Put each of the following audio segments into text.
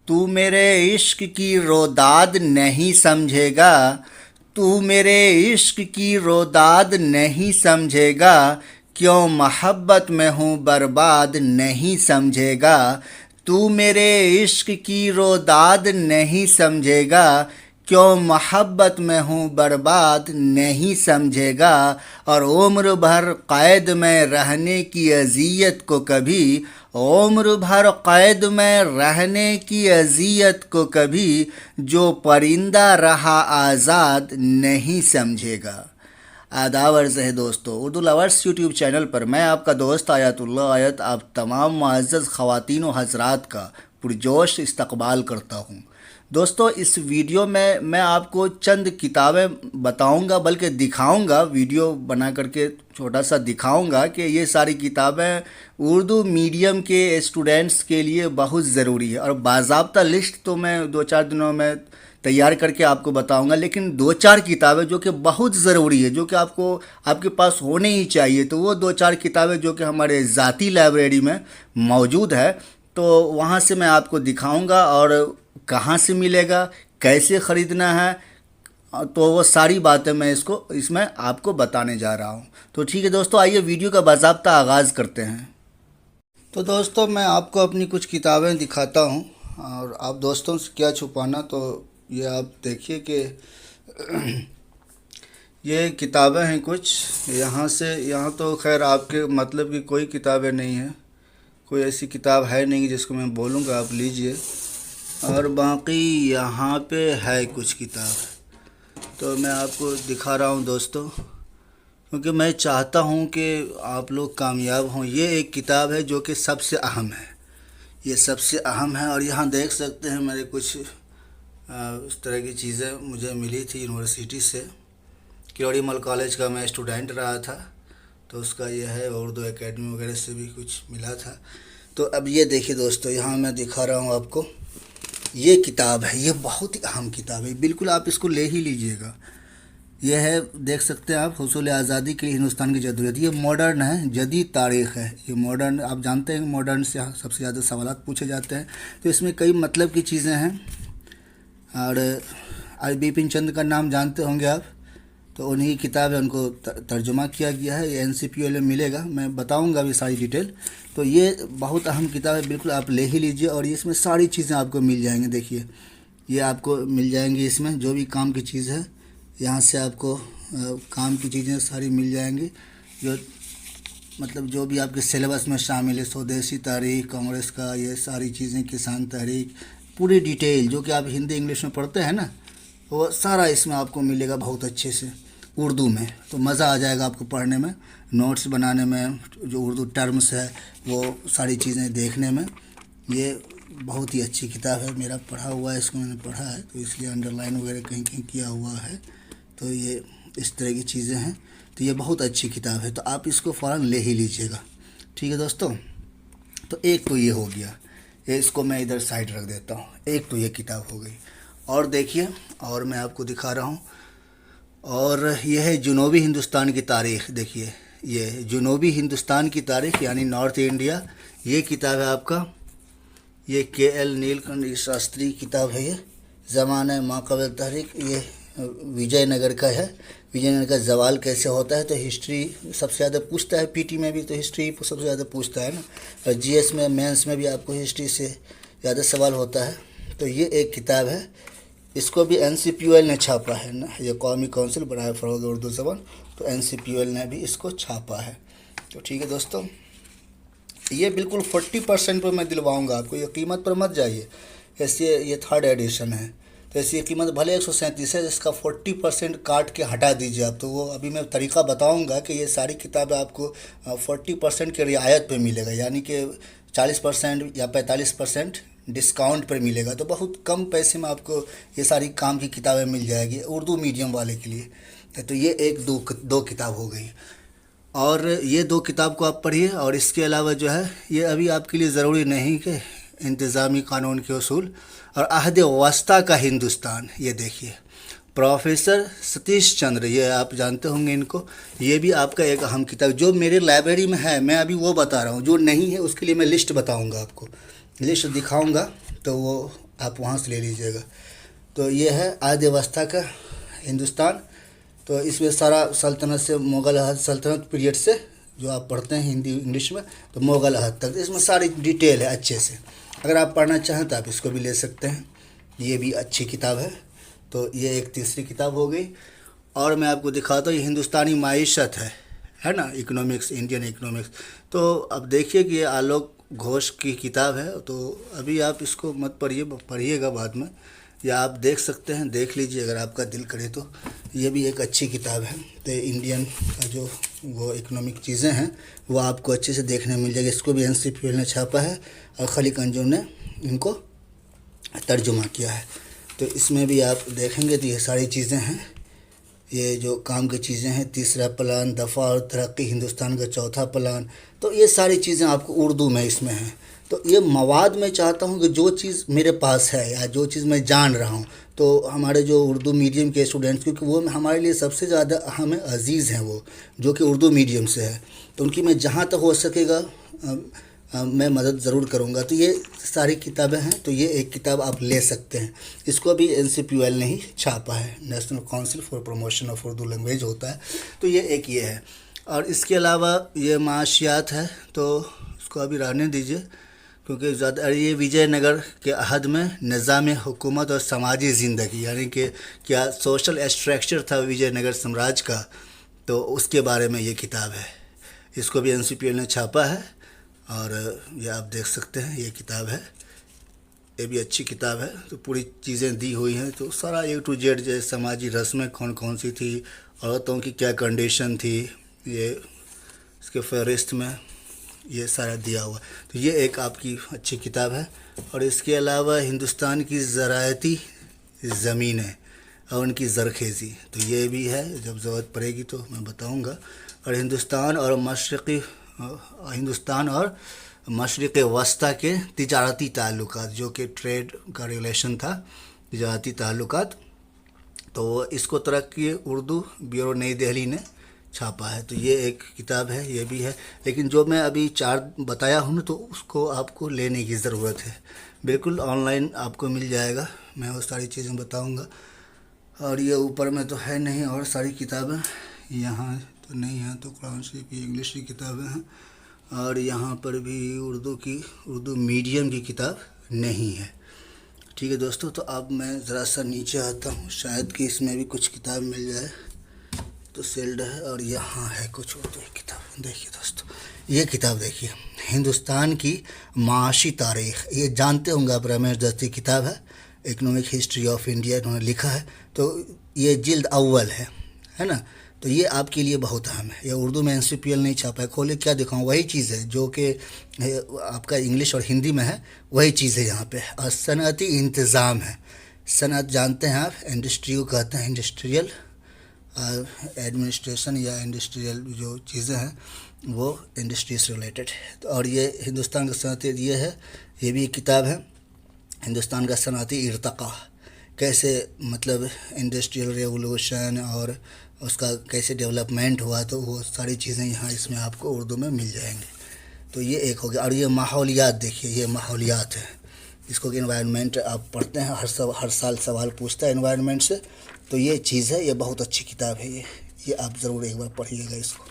تو میرے عشق کی روداد نہیں سمجھے گا، تو میرے عشق کی روداد نہیں سمجھے گا، کیوں محبت میں ہوں برباد نہیں سمجھے گا، تو میرے عشق کی روداد نہیں سمجھے گا، کیوں محبت میں ہوں برباد نہیں سمجھے گا، اور عمر بھر قید میں رہنے کی اذیت کو کبھی، عمر بھر قید میں رہنے کی اذیت کو کبھی، جو پرندہ رہا آزاد نہیں سمجھے گا۔ آداب عرض ہے دوستو، اردو لورس یوٹیوب چینل پر میں آپ کا دوست آیت اللہ آیت آپ تمام معزز خواتین و حضرات کا پرجوش استقبال کرتا ہوں۔ دوستو، اس ویڈیو میں آپ کو چند کتابیں بتاؤں گا، بلکہ دکھاؤں گا، ویڈیو بنا کر کے چھوٹا سا دکھاؤں گا کہ یہ ساری کتابیں اردو میڈیم کے اسٹوڈنٹس کے لیے بہت ضروری ہے، اور باضابطہ لسٹ تو میں 2-4 دنوں میں تیار کر کے آپ کو بتاؤں گا، لیکن 2-4 کتابیں جو کہ بہت ضروری ہے، جو کہ آپ کے پاس ہونے ہی چاہیے، تو وہ 2-4 کتابیں جو کہ ہمارے ذاتی لائبریری میں موجود ہے، تو وہاں سے میں آپ کو دکھاؤں گا، اور کہاں سے ملے گا، کیسے خریدنا ہے، تو وہ ساری باتیں میں اس میں آپ کو بتانے جا رہا ہوں۔ تو ٹھیک ہے دوستو، آئیے ویڈیو کا باضابطہ آغاز کرتے ہیں۔ تو دوستو، میں آپ کو اپنی کچھ کتابیں دکھاتا ہوں، اور آپ دوستوں سے کیا چھپانا، تو یہ آپ دیکھیے کہ یہ کتابیں ہیں کچھ، یہاں تو خیر آپ کے مطلب کی کوئی کتابیں نہیں ہیں، کوئی ایسی کتاب ہے نہیں جس کو میں بولوں گا آپ لیجئے، اور باقی یہاں پہ ہے کچھ کتاب، تو میں آپ کو دکھا رہا ہوں دوستو، کیونکہ میں چاہتا ہوں کہ آپ لوگ کامیاب ہوں۔ یہ ایک کتاب ہے جو کہ سب سے اہم ہے، یہ سب سے اہم ہے، اور یہاں دیکھ سکتے ہیں میرے کچھ اس طرح کی چیزیں مجھے ملی تھی یونیورسٹی سے، کیوڑی مل کالج کا میں اسٹوڈنٹ رہا تھا، تو اس کا یہ ہے، اردو اکیڈمی وغیرہ سے بھی کچھ ملا تھا۔ تو اب یہ دیکھیے دوستو، یہاں میں دکھا رہا ہوں آپ کو، یہ کتاب ہے، یہ بہت ہی اہم کتاب ہے، بالکل آپ اس کو لے ہی لیجئے گا۔ یہ ہے، دیکھ سکتے ہیں آپ، حصول آزادی کے لیے ہندوستان کی جدوجہد، یہ ماڈرن ہے، جدید تاریخ ہے، یہ ماڈرن، آپ جانتے ہیں ماڈرن سے سب سے زیادہ سوالات پوچھے جاتے ہیں، تو اس میں کئی مطلب کی چیزیں ہیں، اور بپن چندر کا نام جانتے ہوں گے آپ، تو انہی کتاب ہے، ان کو ترجمہ کیا گیا ہے، یہ NCPL میں ملے گا، میں بتاؤں گا ابھی ساری ڈیٹیل۔ تو یہ بہت اہم کتاب ہے، بالکل آپ لے ہی لیجئے، اور اس میں ساری چیزیں آپ کو مل جائیں گی۔ دیکھیے، یہ آپ کو مل جائیں گی، اس میں جو بھی کام کی چیز ہے، یہاں سے آپ کو کام کی چیزیں ساری مل جائیں گی، جو بھی آپ کے سلیبس میں شامل ہے، سودیسی تاریخ، کانگریس کا، یہ ساری چیزیں، کسان تحریک، پوری ڈیٹیل جو کہ آپ ہندی انگلش میں پڑھتے ہیں نا، وہ سارا اس میں آپ کو ملے گا بہت اچھے سے اردو میں، تو مزہ آ جائے گا آپ کو پڑھنے میں، نوٹس بنانے میں، جو اردو ٹرمز ہے وہ ساری چیزیں دیکھنے میں۔ یہ بہت ہی اچھی کتاب ہے، میرا پڑھا ہوا ہے، اس کو میں نے پڑھا ہے، تو اس لیے انڈر لائن وغیرہ کہیں کہیں کیا ہوا ہے، تو یہ اس طرح کی چیزیں ہیں، تو یہ بہت اچھی کتاب ہے، تو آپ اس کو فوراً لے ہی لیجئے گا۔ ٹھیک ہے دوستو، تو ایک تو یہ ہو گیا، اس کو میں ادھر سائڈ رکھ دیتا ہوں، ایک تو یہ کتاب ہو گئی، اور دیکھیے، اور میں آپ کو دکھا رہا ہوں، اور یہ ہے جنوبی ہندوستان کی تاریخ۔ دیکھیے، یہ جنوبی ہندوستان کی تاریخ، یعنی نارتھ انڈیا، یہ کتاب ہے آپ کا، یہ KL نیلکنٹھ شاستری کتاب ہے، یہ زمانہ ماقبل تحریک، یہ وجے نگر کا ہے، وجے نگر کا زوال کیسے ہوتا ہے، تو ہسٹری سب سے زیادہ پوچھتا ہے، PT میں بھی تو ہسٹری سب سے زیادہ پوچھتا ہے نا، اور GS میں، مینس میں بھی آپ کو ہسٹری سے زیادہ سوال ہوتا ہے، تو یہ ایک کتاب ہے، اس کو بھی NCPL نے چھاپا ہے نا، یہ قومی کونسل برائے فروغ اردو زبان، تو NCPL نے بھی اس کو چھاپا ہے۔ تو ٹھیک ہے دوستو، یہ بالکل 40% پر میں دلواؤں گا آپ کو، یہ قیمت پر مت جائیے، ایسے یہ 3rd ایڈیشن ہے، تو ایسی قیمت بھلے 137 ہے، اس کا 40% کاٹ کے ہٹا دیجیے آپ، تو وہ ابھی میں طریقہ بتاؤں گا کہ یہ ساری کتابیں آپ کو 40% کے رعایت پہ ملے گا، یعنی کہ 40% یا 45% ڈسکاؤنٹ پر ملے گا، تو بہت کم پیسے میں آپ کو یہ ساری کام کی کتابیں مل جائے گی اردو میڈیم والے کے لیے۔ تو یہ دو کتاب ہو گئی، اور یہ 2 کتاب کو آپ پڑھیے، اور اس کے علاوہ جو ہے، یہ ابھی آپ کے لیے ضروری نہیں کہ انتظامی قانون کے اصول اور عہد وسطیٰ کا ہندوستان، یہ دیکھیے، پروفیسر ستیش چندر، یہ آپ جانتے ہوں گے ان کو، یہ بھی آپ کا ایک اہم کتاب، جو میرے لائبریری میں ہے، میں ابھی وہ بتا رہا ہوں، جو نہیں ہے اس کے لیے میں لسٹ بتاؤں گا آپ کو، لسٹ دکھاؤں گا، تو وہ آپ وہاں سے لے لیجیے گا۔ تو یہ ہے عہد وسطیٰ کا ہندوستان۔ تو اس میں سارا سلطنت سے مغل عہد سلطنت پیریڈ سے جو آپ پڑھتے ہیں ہندی انگلش میں تو مغل عہد تک، اس میں ساری ڈیٹیل ہے اچھے سے۔ اگر آپ پڑھنا چاہیں تو آپ اس کو بھی لے سکتے ہیں، یہ بھی اچھی کتاب ہے۔ تو یہ ایک تیسری کتاب ہو گئی۔ اور میں آپ کو دکھاتا ہوں، یہ ہندوستانی معیشت ہے نا، اکنامکس، انڈین اکنامکس۔ تو اب دیکھیے کہ یہ آلوک گھوش کی کتاب ہے، تو ابھی آپ اس کو مت پڑھیے گا بعد میں، یا آپ دیکھ سکتے ہیں، دیکھ لیجئے اگر آپ کا دل کرے تو۔ یہ بھی ایک اچھی کتاب ہے۔ تو انڈین کا جو وہ اکنامک چیزیں ہیں وہ آپ کو اچھے سے دیکھنے مل جائے گی۔ اس کو بھی NCPL نے چھاپا ہے اور خلیق انجم نے ان کو ترجمہ کیا ہے۔ تو اس میں بھی آپ دیکھیں گے تو یہ ساری چیزیں ہیں، یہ جو کام کی چیزیں ہیں، تیسرا پلان، دفاع اور ترقی، ہندوستان کا چوتھا پلان، تو یہ ساری چیزیں آپ کو اردو میں اس میں ہیں۔ تو یہ مواد میں چاہتا ہوں کہ جو چیز میرے پاس ہے یا جو چیز میں جان رہا ہوں، تو ہمارے جو اردو میڈیم کے اسٹوڈنٹس، کیونکہ وہ ہمارے لیے سب سے زیادہ اہم ہے، عزیز ہیں وہ، جو کہ اردو میڈیم سے ہے، تو ان کی میں جہاں تک ہو سکے گا میں مدد ضرور کروں گا۔ تو یہ ساری کتابیں ہیں، تو یہ ایک کتاب آپ لے سکتے ہیں۔ اس کو بھی NCPL نے ہی چھاپا ہے، national council for promotion of Urdu language ہوتا ہے۔ تو یہ ایک یہ ہے، اور اس کے علاوہ یہ معاشیات ہے، تو اس کو ابھی رہنے دیجیے کیونکہ زیادہ یہ وجے نگر کے عہد میں نظام حکومت اور سماجی زندگی، یعنی کہ کیا سوشل اسٹرکچر تھا وجے نگر سامراج کا، تو اس کے بارے میں یہ کتاب ہے۔ اس کو بھی NCPL نے چھاپا ہے، اور یہ آپ دیکھ سکتے ہیں، یہ کتاب ہے، یہ بھی اچھی کتاب ہے۔ تو پوری چیزیں دی ہوئی ہیں، تو سارا A to Z جو سماجی رسمیں کون سی تھی، عورتوں کی کیا کنڈیشن تھی، یہ اس کے فہرست میں یہ سارا دیا ہوا۔ تو یہ ایک آپ کی اچھی کتاب ہے۔ اور اس کے علاوہ ہندوستان کی زراعتی زمینیں اور ان کی زرخیزی، تو یہ بھی ہے، جب ضرورت پڑے گی تو میں بتاؤں گا۔ اور ہندوستان اور مشرق وسطیٰ کے تجارتی تعلقات، جو کہ ٹریڈ کا ریلیشن تھا، تجارتی تعلقات، تو اس کو ترقی اردو بیورو نئی دہلی نے چھاپا ہے۔ تو یہ ایک کتاب ہے، یہ بھی ہے، لیکن جو میں ابھی 4 بتایا ہوں تو اس کو آپ کو لینے کی ضرورت ہے، بالکل آن لائن آپ کو مل جائے گا، میں وہ ساری چیزیں بتاؤں گا۔ اور یہ اوپر میں تو ہے نہیں، اور ساری کتابیں یہاں تو نہیں ہیں، تو قرآن شریف کی انگلش کی کتابیں ہیں، اور یہاں پر بھی اردو میڈیم کی کتاب نہیں ہے۔ ٹھیک ہے دوستو، تو اب میں ذرا سا نیچے آتا ہوں، شاید کہ اس میں بھی کچھ کتاب مل جائے، تو سیلڈ ہے، اور یہاں ہے کچھ اردو کی کتاب۔ دیکھیے دوستو، یہ کتاب دیکھیے، ہندوستان کی معاشی تاریخ، یہ جانتے ہوں گے آپ، رمیش دست کی کتاب ہے، اکنامک ہسٹری آف انڈیا انہوں نے لکھا ہے، تو یہ جلد اول ہے نا، تو یہ آپ کے لیے بہت اہم ہے۔ یہ اردو میں NCPL نہیں چھاپا ہے، کھولے کیا دکھاؤں، وہی چیز ہے جو کہ آپ کا انگلش اور ہندی میں ہے، وہی چیز ہے یہاں پہ۔ اور صنعتی انتظام ہے، صنعت جانتے ہیں آپ، انڈسٹری کو کہتے ہیں، انڈسٹریل ایڈمنسٹریشن یا انڈسٹریل جو چیزیں ہیں وہ انڈسٹری سے ریلیٹڈ۔ اور یہ ہندوستان کا صنعتی، یہ ہے، یہ بھی ایک کتاب ہے، ہندوستان کا صنعتی ارتقاء، کیسے مطلب انڈسٹریل ریولوشن اور اس کا کیسے ڈیولپمنٹ ہوا، تو وہ ساری چیزیں یہاں اس میں آپ کو اردو میں مل جائیں گے۔ تو یہ ایک ہو گیا۔ اور یہ ماحولیات، دیکھیے یہ ماحولیات ہے، جس کو کہ انوائرمنٹ آپ پڑھتے ہیں، ہر سال سوال پوچھتا ہے انوائرمنٹ سے، تو یہ چیز ہے، یہ بہت اچھی کتاب ہے، یہ آپ ضرور ایک بار پڑھیے گا اس کو۔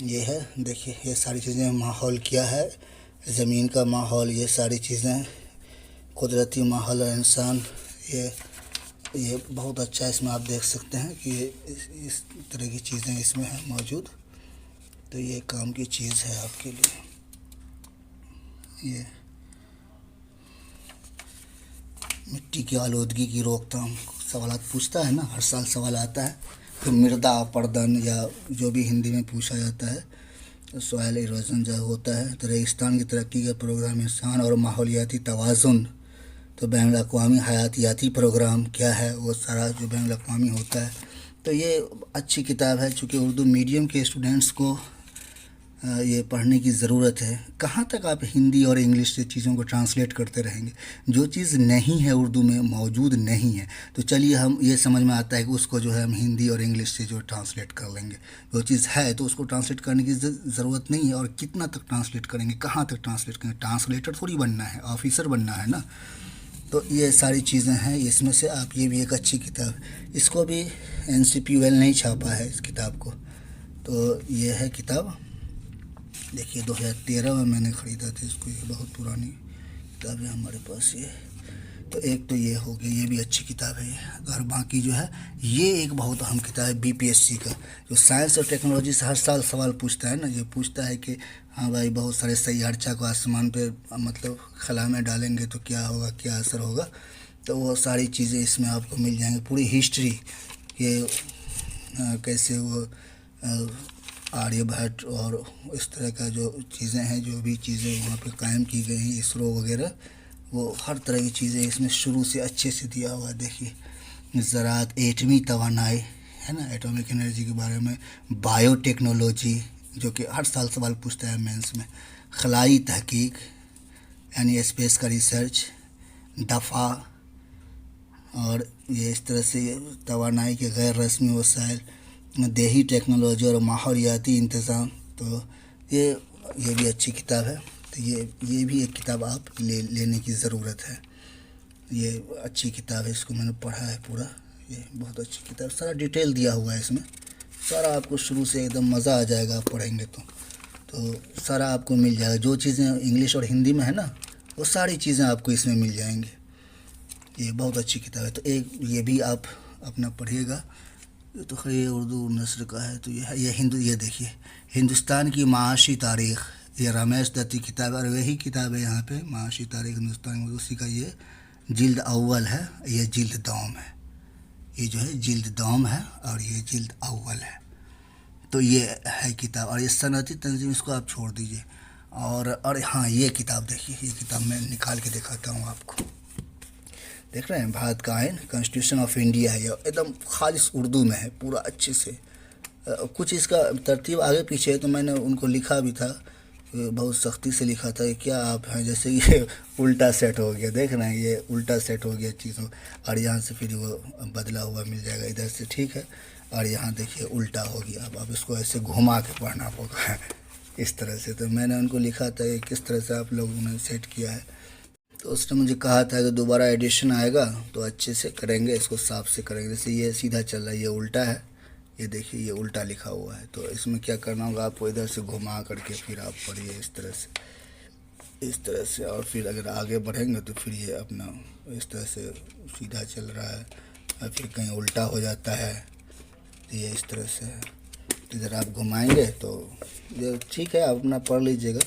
یہ ہے، دیکھیے یہ ساری چیزیں، ماحول کیا ہے، زمین کا ماحول، یہ ساری چیزیں، قدرتی ماحول اور انسان، یہ بہت اچھا ہے، اس میں آپ دیکھ سکتے ہیں کہ اس طرح کی چیزیں اس میں ہیں موجود، تو یہ کام کی چیز ہے آپ کے لیے۔ یہ مٹی کی آلودگی کی روک تھام سوالات پوچھتا ہے نا، ہر سال سوال آتا ہے، پھر مردا اپردن یا جو بھی ہندی میں پوچھا جاتا ہے، سوائل ایروژن جو ہوتا ہے، تو ریگستان کی ترقی کا پروگرام، انسان اور ماحولیاتی توازن، تو بین الاقوامی حیاتیاتی پروگرام کیا ہے، وہ سارا جو بین الاقوامی ہوتا ہے۔ تو یہ اچھی کتاب ہے، چونکہ اردو میڈیم کے اسٹوڈنٹس کو یہ پڑھنے کی ضرورت ہے۔ کہاں تک آپ ہندی اور انگلش سے چیزوں کو ٹرانسلیٹ کرتے رہیں گے، جو چیز نہیں ہے اردو میں، موجود نہیں ہے، تو چلیے ہم یہ سمجھ میں آتا ہے کہ اس کو جو ہے ہم ہندی اور انگلش سے جو ٹرانسلیٹ کر لیں گے، جو چیز ہے تو اس کو ٹرانسلیٹ کرنے کی ضرورت نہیں ہے۔ اور کتنا تک ٹرانسلیٹ کریں گے، کہاں تک ٹرانسلیٹ کریں گے، ٹرانسلیٹر تھوڑی بننا ہے، آفیسر بننا ہے نا۔ تو یہ ساری چیزیں ہیں اس میں سے. آپ یہ بھی ایک اچھی کتاب، اس کو بھی NCPUL نہیں چھاپا ہے اس کتاب کو. تو یہ ہے کتاب، دیکھیے 2013 میں نے خریدا تھا اس کو. یہ بہت پرانی کتاب ہے ہمارے پاس یہ. تو ایک تو یہ ہو گیا، یہ بھی اچھی کتاب ہے. اور باقی جو ہے یہ ایک بہت اہم کتاب ہے BPSC کا، جو سائنس اور ٹیکنالوجی سے ہر سال سوال پوچھتا ہے نا. یہ پوچھتا ہے کہ ہاں بھائی بہت سارے سیارچہ کو آسمان پہ مطلب خلا میں ڈالیں گے تو کیا ہوگا، کیا اثر ہوگا. تو وہ ساری چیزیں اس میں آپ کو مل جائیں گی. پوری ہسٹری کہ کیسے وہ آریہ بھٹ اور اس طرح کا جو چیزیں ہیں، جو بھی چیزیں وہاں پہ قائم کی گئی ہیں، ISRO وغیرہ، وہ ہر طرح کی چیزیں اس میں شروع سے اچھے سے دیا ہوا ہے. دیکھیے زراعت، ایٹمی توانائی ہے نا، ایٹمک انرجی کے بارے میں، بایو ٹیکنالوجی جو کہ ہر سال سوال پوچھتا ہے مینس میں، خلائی تحقیق یعنی اسپیس کا ریسرچ، دفاع، اور یہ اس طرح سے توانائی کے غیر رسمی وسائل، دیہی ٹیکنالوجی اور ماحولیاتی انتظام. تو یہ بھی اچھی کتاب ہے. تو یہ بھی ایک کتاب آپ لینے کی ضرورت ہے. یہ اچھی کتاب ہے، اس کو میں نے پڑھا ہے پورا. یہ بہت اچھی کتاب، سارا ڈیٹیل دیا ہوا ہے اس میں. سارا آپ کو شروع سے ایک دم مزہ آ جائے گا آپ پڑھیں گے تو سارا آپ کو مل جائے گا. جو چیزیں انگلش اور ہندی میں ہے نا، وہ ساری چیزیں آپ کو اس میں مل جائیں گی. یہ بہت اچھی کتاب ہے. تو ایک یہ بھی آپ اپنا پڑھیے گا. یہ تو خیر اردو نثر کا ہے. تو یہ دیکھیے ہندوستان کی معاشی تاریخ، یہ رمیش دت کی کتاب ہے. اور وہی کتاب ہے یہاں پہ معاشی تاریخ ہندوستان میں، اسی کا یہ جلد اول ہے، یہ جلد دوم ہے. یہ جو ہے جلد دوم ہے اور یہ جلد اول ہے. تو یہ ہے کتاب. اور یہ صنعتی تنظیم، اس کو آپ چھوڑ دیجئے. اور ہاں یہ کتاب دیکھیے، یہ کتاب میں نکال کے دکھاتا ہوں آپ کو. دیکھ رہے ہیں بھارت کا آئین، کانسٹیٹیوشن آف انڈیا ہے. یہ ایک دم خالص اردو میں ہے پورا اچھے سے. کچھ اس کا ترتیب آگے پیچھے ہے تو میں نے ان کو لکھا بھی تھا، بہت سختی سے لکھا تھا کہ کیا آپ ہیں، جیسے یہ الٹا سیٹ ہو گیا. دیکھ رہے ہیں یہ الٹا سیٹ ہو گیا چیزوں. اور یہاں سے پھر وہ بدلا ہوا مل جائے گا ادھر سے، ٹھیک ہے. اور یہاں دیکھیے الٹا ہو گیا. اب اس کو ایسے گھما کے پڑھنا ہوگا اس طرح سے. تو میں نے ان کو لکھا تھا کہ کس طرح سے آپ لوگوں نے سیٹ کیا ہے. تو اس نے مجھے کہا تھا کہ دوبارہ ایڈیشن آئے گا تو اچھے سے کریں گے، اس کو صاف سے کریں گے. جیسے یہ سیدھا چل رہا ہے، یہ الٹا ہے. یہ دیکھیے یہ الٹا لکھا ہوا ہے. تو اس میں کیا کرنا ہوگا، آپ کو ادھر سے گھما کر کے پھر آپ پڑھیے اس طرح سے. اور پھر اگر آگے بڑھیں گے تو پھر یہ اپنا اس طرح سے سیدھا چل رہا ہے اور پھر کہیں الٹا ہو جاتا ہے. یہ اس طرح سے ادھر آپ گھمائیں گے تو یہ ٹھیک ہے، آپ اپنا پڑھ لیجئے گا.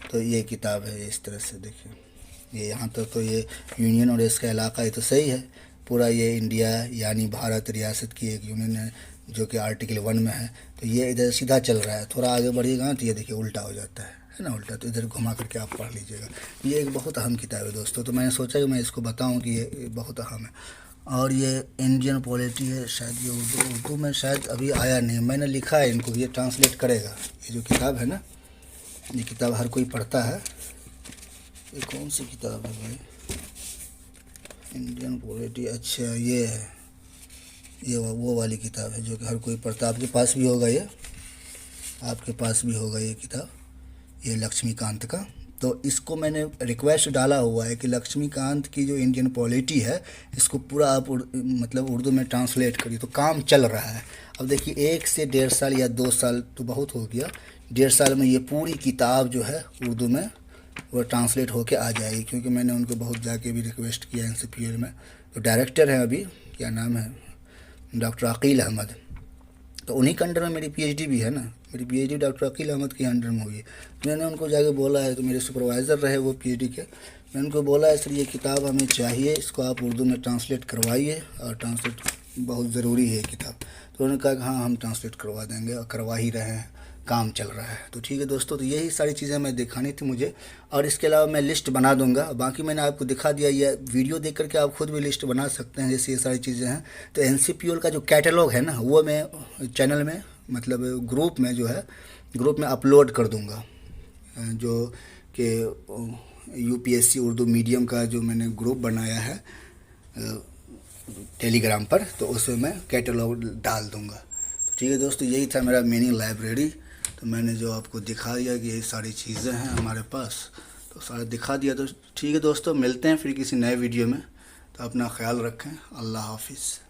تو یہ کتاب ہے اس طرح سے. دیکھیے یہ یہاں تک تو یہ یونین اور اس کا علاقہ یہ تو صحیح ہے. پورا یہ انڈیا یعنی بھارت ریاست کی ایک یونین ہے جو کہ آرٹیکل 1 میں ہے. تو یہ ادھر سیدھا چل رہا ہے، تھوڑا آگے بڑھیے گا تو یہ دیکھیے الٹا ہو جاتا ہے نا، الٹا. تو ادھر گھما کر کے آپ پڑھ لیجئے گا. یہ ایک بہت اہم کتاب ہے دوستو. تو میں نے سوچا کہ میں اس کو بتاؤں کہ یہ بہت اہم ہے. اور یہ انڈین پولیٹی ہے، شاید یہ اردو میں شاید ابھی آیا نہیں. میں نے لکھا ہے ان کو، یہ ٹرانسلیٹ کرے گا. یہ جو کتاب ہے نا، یہ کتاب ہر کوئی پڑھتا ہے. یہ کون سی کتاب ہے بھائی؟ Indian polity. اچھا یہ ہے، یہ وہ والی کتاب ہے جو کہ ہر کوئی پڑھتا ہے. آپ کے پاس بھی ہوگا، آپ کے پاس بھی ہوگا یہ کتاب، یہ لکشمی کانت کا. تو اس کو میں نے ریکویسٹ ڈالا ہوا ہے کہ لکشمی کانت کی جو انڈین پولیٹی ہے اس کو پورا آپ مطلب اردو میں ٹرانسلیٹ کریے. تو کام چل رہا ہے. اب دیکھیے 1 سے 1.5 سال یا 2 سال تو بہت ہو گیا، 1.5 سال میں یہ پوری کتاب جو ہے اردو میں وہ ٹرانسلیٹ ہو کے آ جائے گی. کیونکہ میں نے ان کو بہت جا کے بھی ریکویسٹ کیا NCPUL میں. تو ڈائریکٹر ہیں ابھی، کیا نام ہے، ڈاکٹر عقیل احمد. تو انہی کے انڈر میں میری PhD بھی ہے نا. میری PhD ڈاکٹر عقیل احمد کے انڈر میں ہوئی ہے. میں نے ان کو جا کے بولا ہے، تو میرے سپروائزر رہے وہ PhD کے. میں ان کو بولا ہے سر یہ کتاب ہمیں چاہیے، اس کو آپ اردو میں ٹرانسلیٹ کروائیے، اور ٹرانسلیٹ بہت ضروری ہے یہ کتاب. تو انہوں نے کہا کہ ہاں ہم ٹرانسلیٹ کروا دیں گے، اور کروا ہی رہے ہیں، کام چل رہا ہے. تو ٹھیک ہے دوستو. تو یہی ساری چیزیں میں دکھانی تھی مجھے. اور اس کے علاوہ میں لسٹ بنا دوں گا. باقی میں نے آپ کو دکھا دیا، یہ ویڈیو دیکھ کر کے آپ خود بھی لسٹ بنا سکتے ہیں، جیسے یہ ساری چیزیں ہیں. تو NCPUL کا جو کیٹلاگ ہے نا، وہ میں چینل میں مطلب گروپ میں جو ہے، گروپ میں اپلوڈ کر دوں گا. جو کہ UPSC اردو میڈیم کا جو میں نے گروپ بنایا ہے ٹیلی گرام پر، تو اس میں میں کیٹلاگ ڈال دوں گا. تو ٹھیک ہے دوستو، یہی تھا میرا منی لائبریری. تو میں نے جو آپ کو دکھا دیا کہ یہ ساری چیزیں ہیں ہمارے پاس. تو سارا دکھا دیا. تو ٹھیک ہے دوستو، ملتے ہیں پھر کسی نئے ویڈیو میں. تو اپنا خیال رکھیں. اللہ حافظ.